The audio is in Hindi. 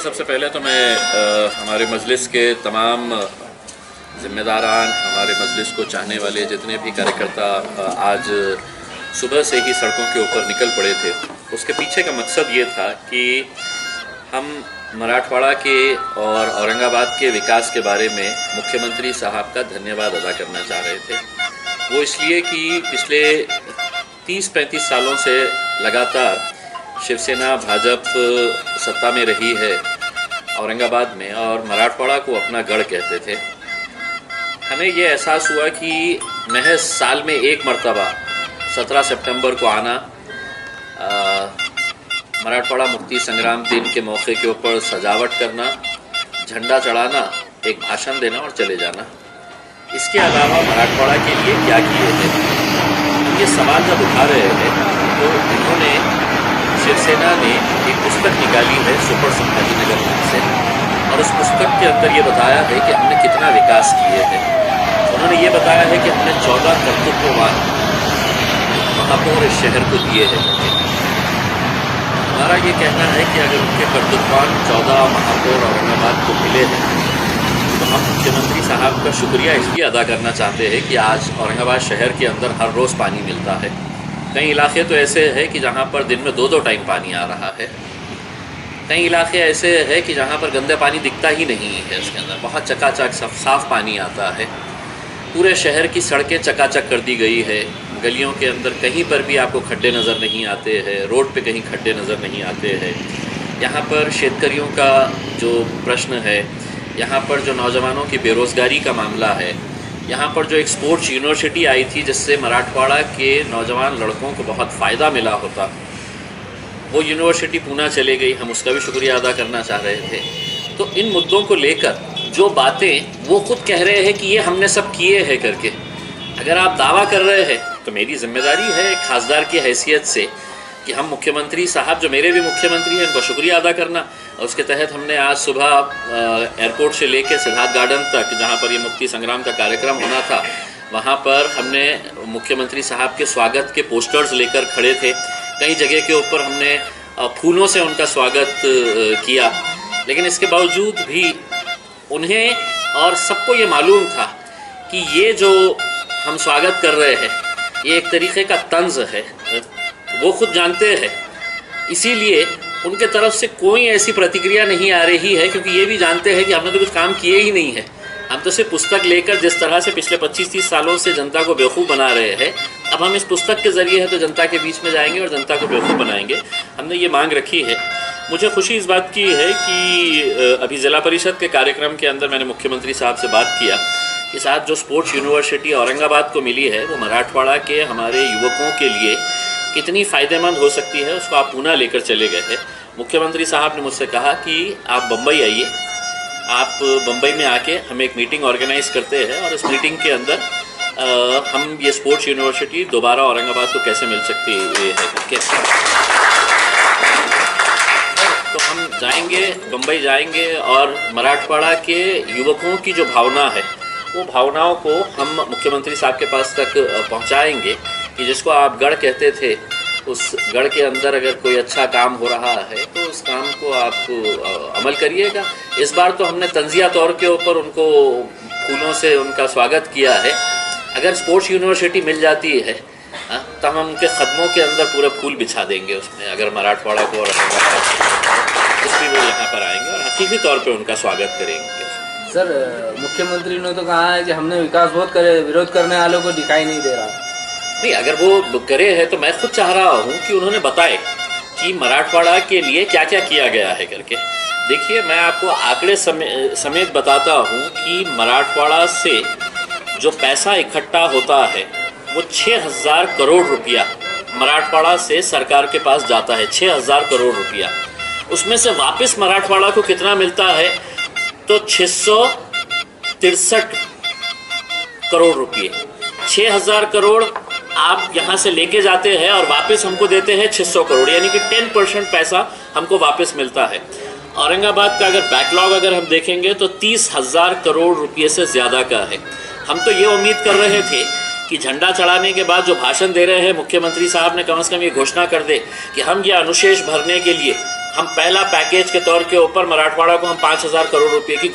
सबसे पहले तो मैं हमारे मजलिस के तमाम ज़िम्मेदारान, हमारे मजलिस को चाहने वाले जितने भी कार्यकर्ता आज सुबह से ही सड़कों के ऊपर निकल पड़े थे, उसके पीछे का मकसद ये था कि हम मराठवाड़ा के और औरंगाबाद के विकास के बारे में मुख्यमंत्री साहब का धन्यवाद अदा करना चाह रहे थे। वो इसलिए कि पिछले 30-35 सालों से लगातार शिवसेना भाजपा सत्ता में रही है औरंगाबाद में और मराठवाड़ा को अपना गढ़ कहते थे। हमें ये एहसास हुआ कि महज साल में एक मर्तबा 17 सितंबर को आना, मराठवाड़ा मुक्ति संग्राम दिन के मौके के ऊपर सजावट करना, झंडा चढ़ाना, एक भाषण देना और चले जाना, इसके अलावा मराठवाड़ा के लिए क्या किए थे। ये सवाल जब उठा रहे थे तो इन्होंने, शिवसेना ने एक पुस्तक निकाली है सुपर संभाजीनगर नाम से, और उस पुस्तक के अंदर ये बताया है कि हमने कितना विकास किए हैं। उन्होंने ये बताया है कि हमने 14 कर्तव्यवान महापौर इस शहर को दिए हैं। हमारा ये कहना है कि अगर उनके कर्तव्यवान 14 महापौर औरंगाबाद को मिले हैं तो हम मुख्यमंत्री साहब का शुक्रिया इसलिए अदा करना चाहते हैं कि आज औरंगाबाद शहर के अंदर हर रोज़ पानी मिलता है। कई इलाके तो ऐसे हैं कि जहाँ पर दिन में 2-2 टाइम पानी आ रहा है। कई इलाके ऐसे हैं कि जहाँ पर गंदा पानी दिखता ही नहीं है, उसके अंदर बहुत चकाचक साफ पानी आता है। पूरे शहर की सड़कें चकाचक कर दी गई है। गलियों के अंदर कहीं पर भी आपको खड्डे नज़र नहीं आते हैं, रोड पे कहीं खड्डे नज़र नहीं आते हैं। यहाँ पर शेतकरियों का जो प्रश्न है, यहाँ पर जो नौजवानों की बेरोज़गारी का मामला है, यहाँ पर जो एक स्पोर्ट्स यूनिवर्सिटी आई थी जिससे मराठवाड़ा के नौजवान लड़कों को बहुत फ़ायदा मिला होता, वो यूनिवर्सिटी पूना चले गई, हम उसका भी शुक्रिया अदा करना चाह रहे थे। तो इन मुद्दों को लेकर जो बातें वो खुद कह रहे हैं कि ये हमने सब किए हैं करके, अगर आप दावा कर रहे हैं तो मेरी जिम्मेदारी है एक खासदार की हैसियत से कि हम मुख्यमंत्री साहब, जो मेरे भी मुख्यमंत्री हैं, उनका शुक्रिया अदा करना। और उसके तहत हमने आज सुबह एयरपोर्ट से लेकर सिद्धार्थ गार्डन तक, जहाँ पर ये मुक्ति संग्राम का कार्यक्रम होना था, वहाँ पर हमने मुख्यमंत्री साहब के स्वागत के पोस्टर्स लेकर खड़े थे। कई जगह के ऊपर हमने फूलों से उनका स्वागत किया, लेकिन इसके बावजूद भी उन्हें और सबको ये मालूम था कि ये जो हम स्वागत कर रहे हैं ये एक तरीक़े का तंज़ है, वो खुद जानते हैं। इसीलिए उनके तरफ से कोई ऐसी प्रतिक्रिया नहीं आ रही है, क्योंकि ये भी जानते हैं कि हमने तो कुछ काम किए ही नहीं है। हम तो सिर्फ पुस्तक लेकर जिस तरह से पिछले 25-30 सालों से जनता को बेवकूफ़ बना रहे हैं, अब हम इस पुस्तक के ज़रिए है तो जनता के बीच में जाएंगे और जनता को बेवकूफ़ बनाएंगे। हमने ये मांग रखी है। मुझे खुशी इस बात की है कि अभी ज़िला परिषद के कार्यक्रम के अंदर मैंने मुख्यमंत्री साहब से बात किया कि साथ जो स्पोर्ट्स यूनिवर्सिटी औरंगाबाद को मिली है वो मराठवाड़ा के हमारे युवकों के लिए कितनी फ़ायदेमंद हो सकती है, उसको आप पूना लेकर चले गए थे। मुख्यमंत्री साहब ने मुझसे कहा कि आप बम्बई आइए, आप बम्बई में आके हम एक मीटिंग ऑर्गेनाइज़ करते हैं और इस मीटिंग के अंदर हम ये स्पोर्ट्स यूनिवर्सिटी दोबारा औरंगाबाद को कैसे मिल सकती है कैसे। तो हम जाएंगे, बम्बई जाएंगे और मराठवाड़ा के युवकों की जो भावना है वो भावनाओं को हम मुख्यमंत्री साहब के पास तक पहुंचाएंगे कि जिसको आप गढ़ कहते थे, उस गढ़ के अंदर अगर कोई अच्छा काम हो रहा है तो उस काम को आप अमल करिएगा। इस बार तो हमने तंजिया तौर के ऊपर उनको फूलों से उनका स्वागत किया है। अगर स्पोर्ट्स यूनिवर्सिटी मिल जाती है तो हम उनके कदमों के अंदर पूरा फूल बिछा देंगे उसमें, अगर मराठवाड़ा को और इसलिए वो यहाँ पर आएंगे और हकीकी तौर पर उनका स्वागत करेंगे। सर, मुख्यमंत्री ने तो कहा है कि हमने विकास बहुत करे, विरोध करने वालों को दिखाई नहीं दे रहा। नहीं, अगर वो करे हैं तो मैं खुद चाह रहा हूँ कि उन्होंने बताए कि मराठवाड़ा के लिए क्या क्या किया गया है करके। देखिए, मैं आपको आंकड़े समेत बताता हूँ कि मराठवाड़ा से जो पैसा इकट्ठा होता है वो 6000 करोड़ रुपया मराठवाड़ा से सरकार के पास जाता है। 6000 करोड़ रुपया, उसमें से वापस मराठवाड़ा को कितना मिलता है तो 663 करोड़ रुपये। 6000 करोड़ आप यहाँ से लेके जाते हैं और वापस हमको देते हैं 600 करोड़, यानी कि 10% पैसा हमको वापस मिलता है। औरंगाबाद का अगर बैकलॉग अगर हम देखेंगे तो 30,000 करोड़ रुपये से ज़्यादा का है। हम तो ये उम्मीद कर रहे थे कि झंडा चढ़ाने के बाद जो भाषण दे रहे हैं मुख्यमंत्री साहब ने कम से कम ये घोषणा कर दे कि हम ये अनुशेष भरने के लिए हम पहला पैकेज के तौर के ऊपर मराठवाड़ा को हम 5,000 करोड़ रुपए की